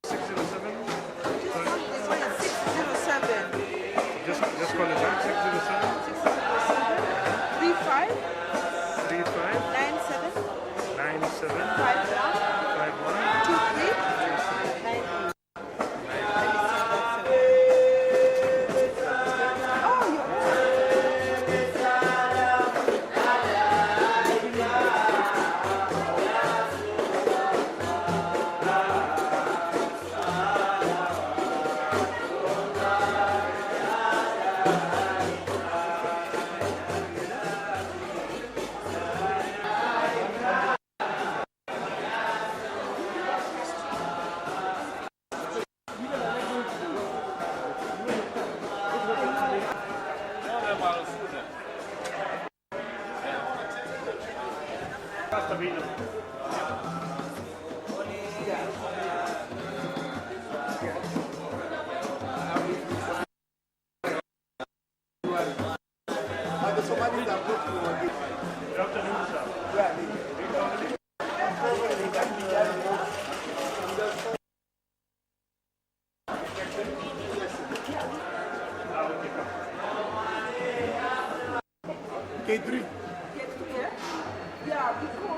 607. Sorry. This one is 607. Just call it back. 607. 35 35 97 97 51 51 23 23. 98. K3. Yeah, because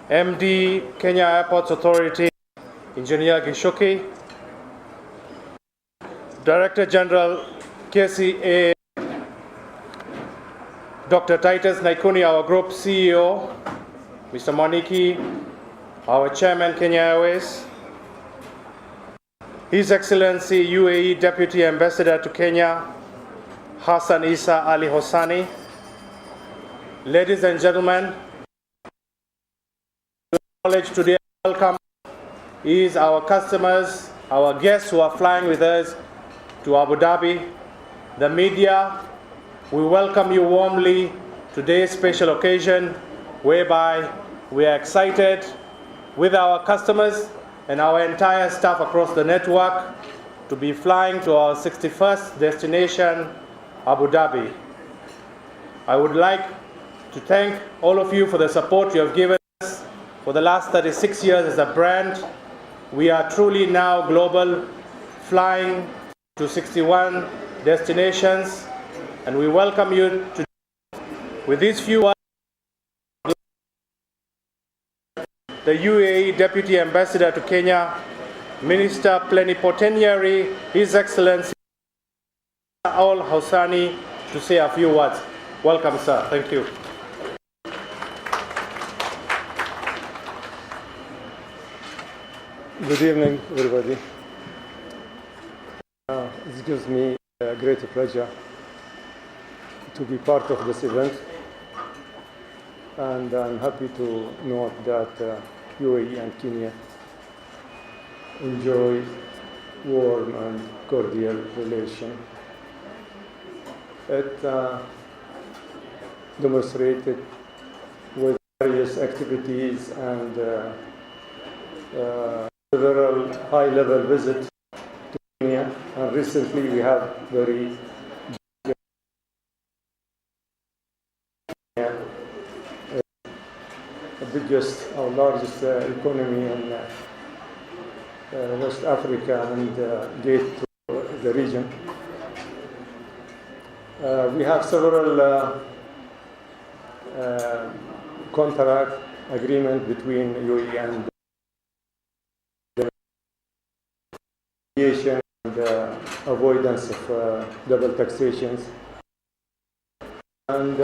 MD, Kenya Airports Authority, Engineer Gishoki, Director General, KCA, Dr. Titus Naikuni, our Group CEO, Mr. Moniki, our Chairman, Kenya Airways, His Excellency UAE Deputy Ambassador to Kenya, Hassan Isa Ali Hossani. Ladies and gentlemen, acknowledge today welcome is our customers, our guests who are flying with us to Abu Dhabi, the media. We welcome you warmly to today's special occasion whereby we are excited with our customers and our entire staff across the network to be flying to our 61st destination, Abu Dhabi. I would like to thank all of you for the support you have given us for the last 36 years as a brand. We are truly now global, flying to 61 destinations, and we welcome you to. With these few words, the UAE Deputy Ambassador to Kenya, Minister Plenipotentiary, His Excellency Al Hossani, to say a few words. Welcome, sir. Thank you. Good evening, everybody. It gives me a great pleasure to be part of this event, and I'm happy to note that UAE and Kenya enjoy warm and cordial relation. It demonstrated with various activities and several high-level visits to Kenya, and recently we have very biggest, our largest economy in West Africa and gate to the region. We have several contract agreement between UAE and aviation and avoidance of double taxations. And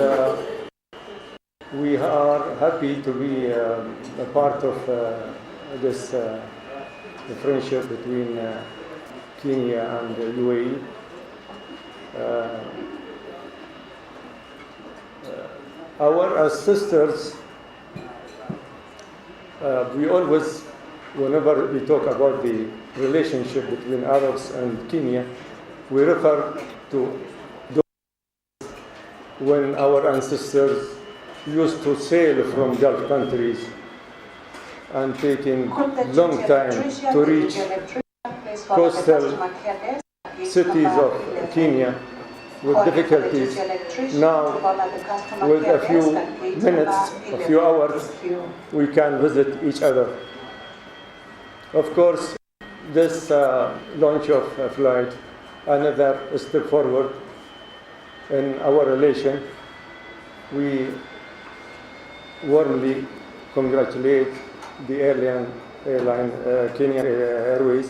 we are happy to be a part of this friendship between Kenya and UAE. Our sisters, we always, whenever we talk about the relationship between Arabs and Kenya, we refer to those when our ancestors used to sail from Gulf countries and taking long time to reach coastal cities of Kenya with difficulties. Now, with a few minutes, a few hours, we can visit each other. Of course, this launch of a flight, another step forward in our relation. We warmly congratulate the airline Kenya Airways,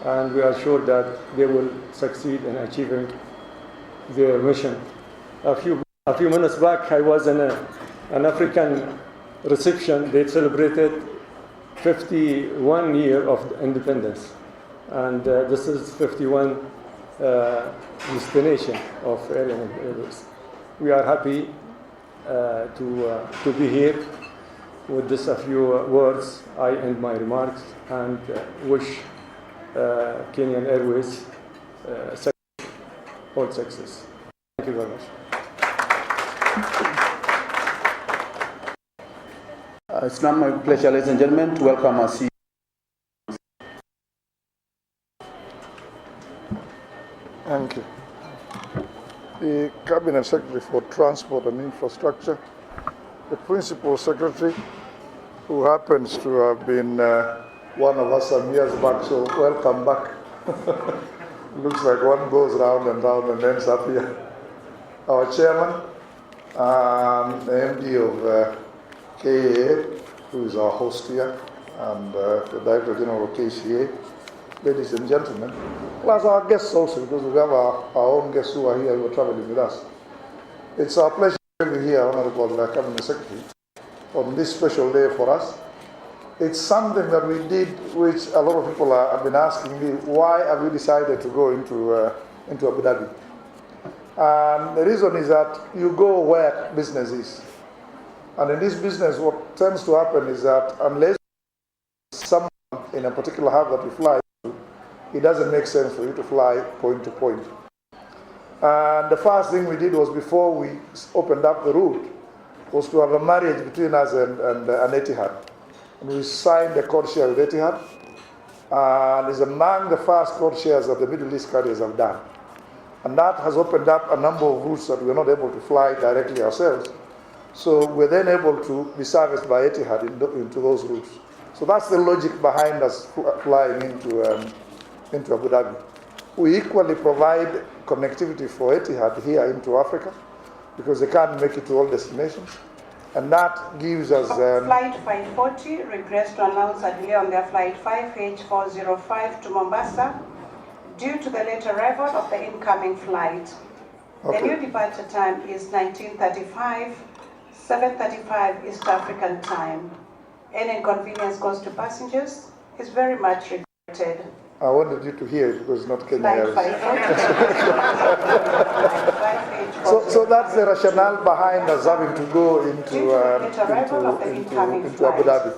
and we are sure that they will succeed in achieving their mission. A few minutes back, I was in an African reception. They celebrated 51 years of independence, and this is 51 destination of Airways. We are happy to be here. With this a few words, I end my remarks and wish Kenyan Airways all success. Thank you very much. It's now my pleasure, ladies and gentlemen, to welcome our CEO. Thank you. The Cabinet Secretary for Transport and Infrastructure, the Principal Secretary, who happens to have been one of us some years back, so welcome back. Looks like one goes round and ends up here. Our Chairman, the MD of JKIA, who is our host here, and the Director General of JKIA, ladies and gentlemen, plus our guests also, because we have our own guests who are here who are traveling with us. It's our pleasure to have you here, Honorable Cabinet Secretary, on this special day for us. It's something that we did, which a lot of people have been asking me, why have we decided to go into Abu Dhabi? And the reason is that you go where business is. And in this business, what tends to happen is that unless someone in a particular hub that you fly to, it doesn't make sense for you to fly point to point. And the first thing we did was, before we opened up the route, was to have a marriage between us and Etihad. And we signed a code share with Etihad, and it's among the first code shares that the Middle East carriers have done. And that has opened up a number of routes that we're not able to fly directly ourselves. So we're then able to be serviced by Etihad into those routes. So that's the logic behind us flying into Abu Dhabi. We equally provide connectivity for Etihad here into Africa, because they can't make it to all destinations. And that gives us... Flight 540 regrets to announce a delay on their flight 5H405 to Mombasa due to the late arrival of the incoming flight. Okay. The new departure time is 19:35, 7:35 East African time. Any inconvenience caused to passengers is very much regretted. I wanted you to hear it because it's not Kenya Airways. So that's the rationale behind us having to go into Abu Dhabi.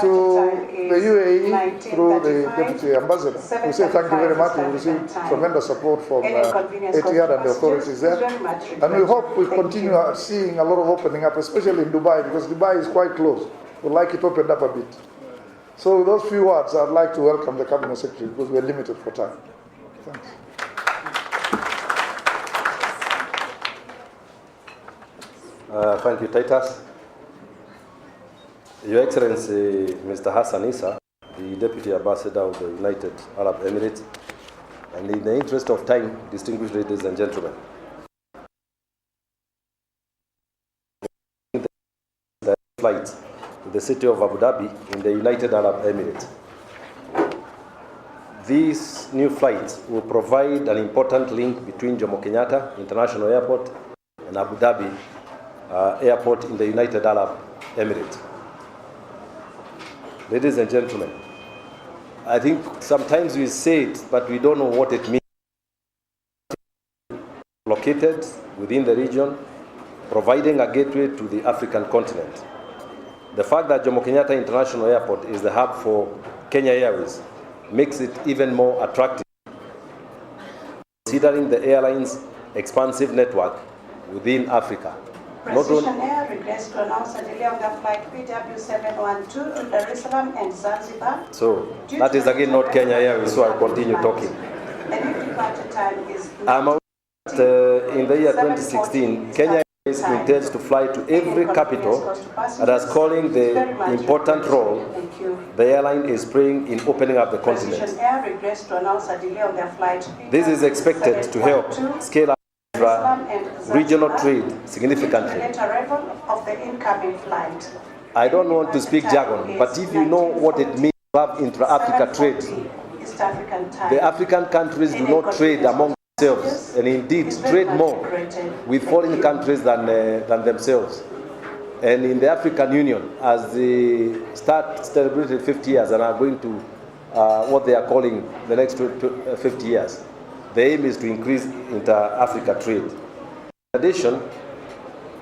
To the UAE, through the Deputy Ambassador, we say thank you very much. We received tremendous support from Etihad and the authorities there. And we hope we continue seeing a lot of opening up, especially in Dubai, because Dubai is quite close. We'd like it opened up a bit. So with those few words, I'd like to welcome the Cabinet Secretary, because we're limited for time. Thanks. Thank you, Titus. Your Excellency, Mr. Hassan Issa, the Deputy Ambassador of the United Arab Emirates, and in the interest of time, distinguished ladies and gentlemen, the flight to the city of Abu Dhabi in the United Arab Emirates. These new flights will provide an important link between Jomo Kenyatta International Airport and Abu Dhabi Airport in the United Arab Emirates. Ladies and gentlemen, I think sometimes we say it, but we don't know what it means. Located within the region, providing a gateway to the African continent. The fact that Jomo Kenyatta International Airport is the hub for Kenya Airways makes it even more attractive, considering the airline's expansive network within Africa. Precision Air regrets to announce a delay on the flight PW712 to Dar es Salaam and Zanzibar. So that is again not Kenya Airways, so I continue talking. The new departure time is in the year 2016, Kenya Airways intends to fly to every capital and is calling the important role the airline is playing in opening up the continent. Precision Air regrets to announce a delay on their flight. This is expected to help scale up regional trade significantly. Of the incoming flight. I don't want to speak jargon, but if you know what it means to have intra-Africa trade, the African countries do not trade among themselves, and indeed trade more with foreign countries than themselves. And in the African Union, as they start celebrating 50 years and are going to what they are calling the next 50 years, the aim is to increase inter-Africa trade. In addition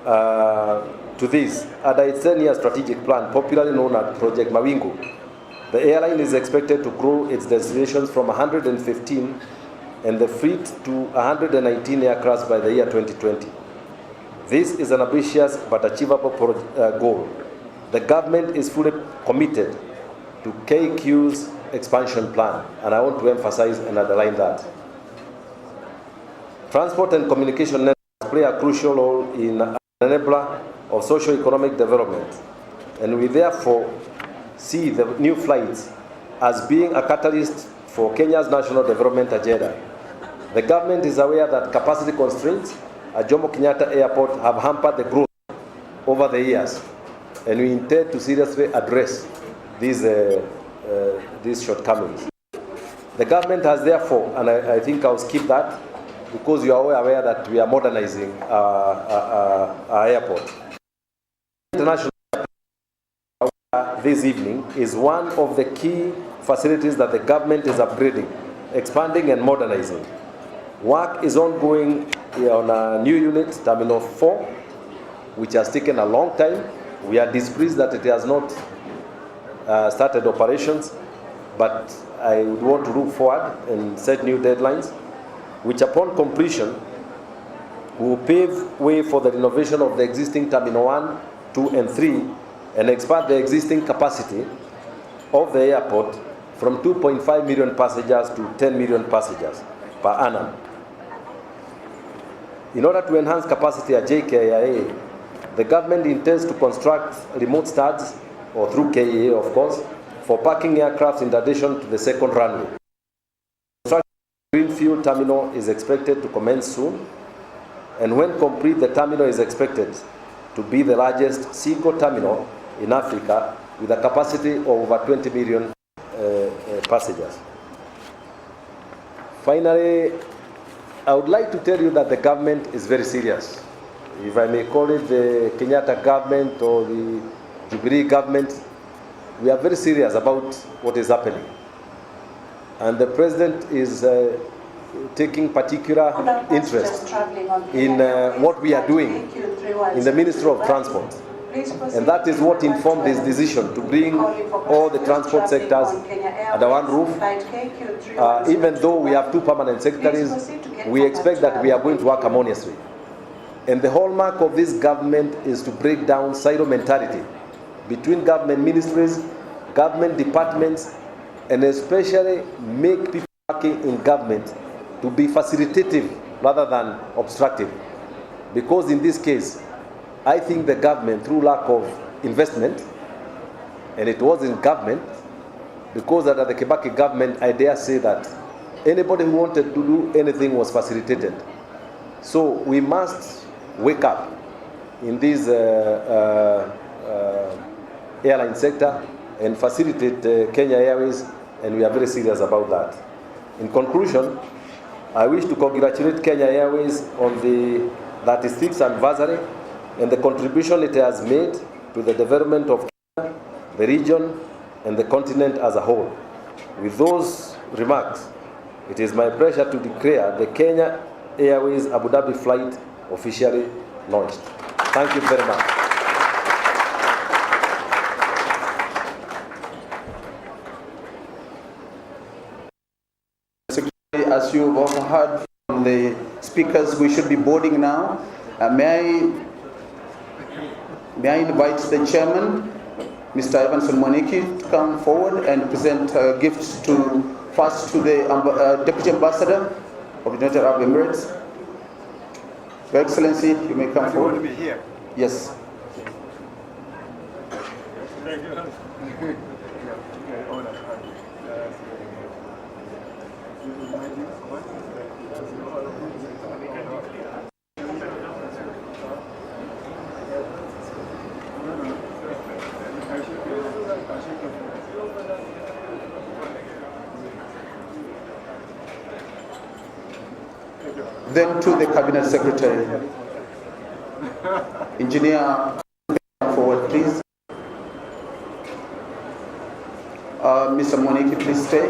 to this, under its 10-year strategic plan, popularly known as Project Mawingu, the airline is expected to grow its destinations from 115 and the fleet to 119 aircrafts by the year 2020. This is an ambitious but achievable goal. The government is fully committed to KQ's expansion plan, and I want to emphasize and underline that. Transport and communication networks play a crucial role in an enabler of socio-economic development, and we therefore see the new flights as being a catalyst for Kenya's national development agenda. The government is aware that capacity constraints at Jomo Kenyatta Airport have hampered the growth over the years, and we intend to seriously address these shortcomings. The government has therefore, and I think I'll skip that, because you are aware that we are modernizing our airport. International this evening is one of the key facilities that the government is upgrading, expanding and modernizing. Work is ongoing on a new unit, Terminal 4, which has taken a long time. We are displeased that it has not started operations, but I would want to look forward and set new deadlines, which upon completion will pave way for the renovation of the existing Terminal 1, 2 and 3 and expand the existing capacity of the airport from 2.5 million passengers to 10 million passengers per annum. In order to enhance capacity at JKIA, the government intends to construct remote stands, or through KIA of course, for parking aircraft in addition to the second runway. Construction of the Greenfield terminal is expected to commence soon, and when complete, the terminal is expected to be the largest single terminal in Africa with a capacity of over 20 million passengers. Finally, I would like to tell you that the government is very serious. If I may call it the Kenyatta government or the Jubilee government, we are very serious about what is happening. And the president is taking particular interest in what we are doing in the Ministry of Transport. And that is what informed his decision to bring all the transport sectors under one roof. Even though we have 2 permanent secretaries, we expect that we are going to work harmoniously. And the hallmark of this government is to break down silo mentality between government ministries, government departments, and especially make people working in government to be facilitative rather than obstructive. Because in this case, I think the government, through lack of investment, and it was in government, because under the Kibaki government, I dare say that anybody who wanted to do anything was facilitated. So we must wake up in this airline sector and facilitate Kenya Airways, and we are very serious about that. In conclusion, I wish to congratulate Kenya Airways on the 36th anniversary and the contribution it has made to the development of Kenya, the region, and the continent as a whole. With those remarks, it is my pleasure to declare the Kenya Airways Abu Dhabi flight officially launched. Thank you very much. As you've also heard from the speakers, we should be boarding now. May I invite the chairman, Mr. Evanson Mwaniki, to come forward and present gifts first to the Deputy Ambassador of the United Arab Emirates. Your Excellency, you may come forward. To be here. Yes. Thank you. Then to the Cabinet Secretary. Engineer, come forward, please. Mr. Mwaniki, please stay.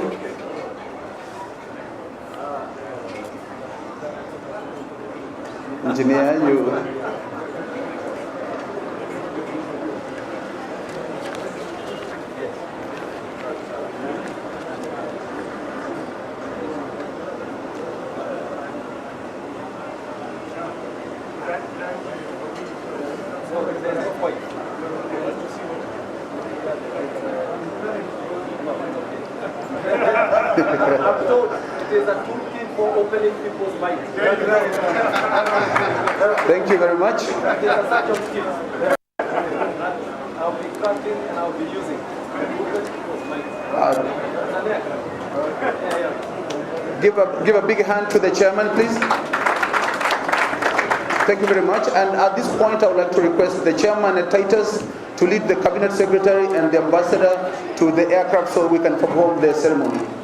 Engineer, you. I'm told it is a toolkit for opening people's minds. Thank you very much. It is a such a skill. I'll be crafting and I'll be using to open people's minds. Give a big hand to the chairman, please. Thank you very much. And at this point, I would like to request the chairman and Titus to to lead the cabinet secretary and the ambassador to the aircraft so we can perform the ceremony.